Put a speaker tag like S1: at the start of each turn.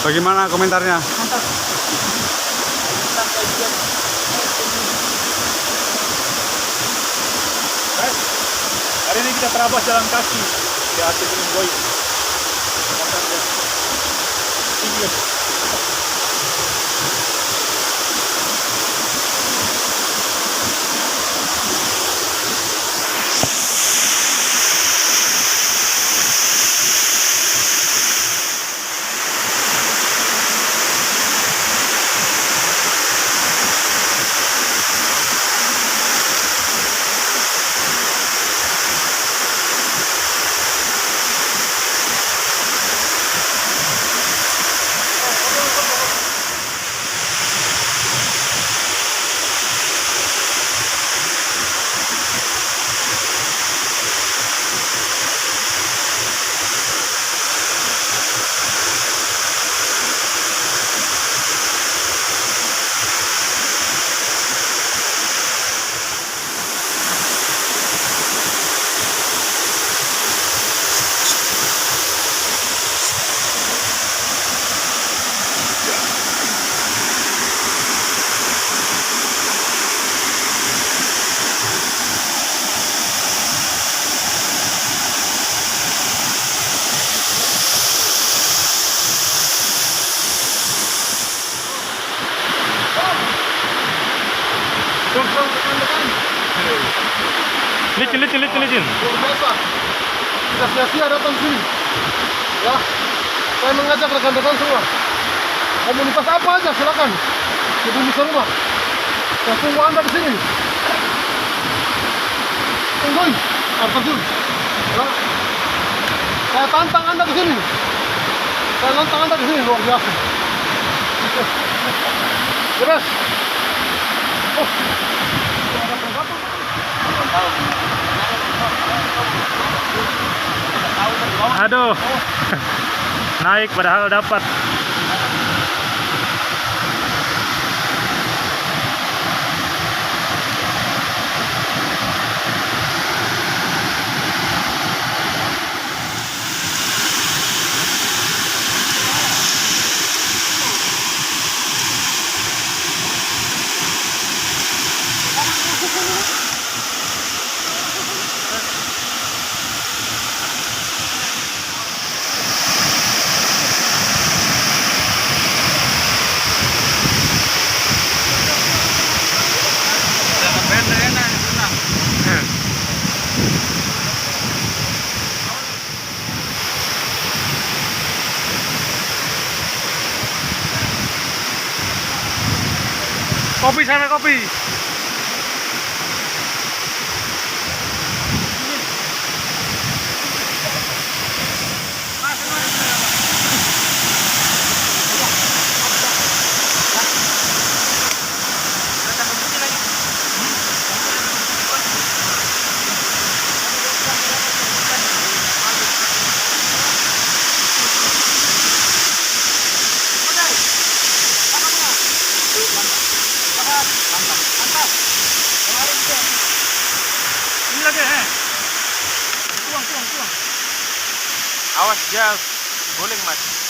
S1: Bagaimana komentarnya?
S2: Mantap.
S3: Hari ini kita terabas jalan kaki di hati Gunung Boy. Tinggi.
S2: Licin.
S4: Luar biasa. Tidak sia-sia datang sini. Ya, saya mengajak rekan-rekan semua. Komunitas apa aja silakan. Jadi bisa rumah. Saya tunggu Anda di sini. Tunggu, air terjun. Ya. Saya tantang Anda di sini. Saya tantang Anda di sini luar biasa. Beres. Oh.
S2: Aduh. Naik padahal dapat. Kopi sana, kopi. Ini lagi, tuang. Awas dia guling, Mas.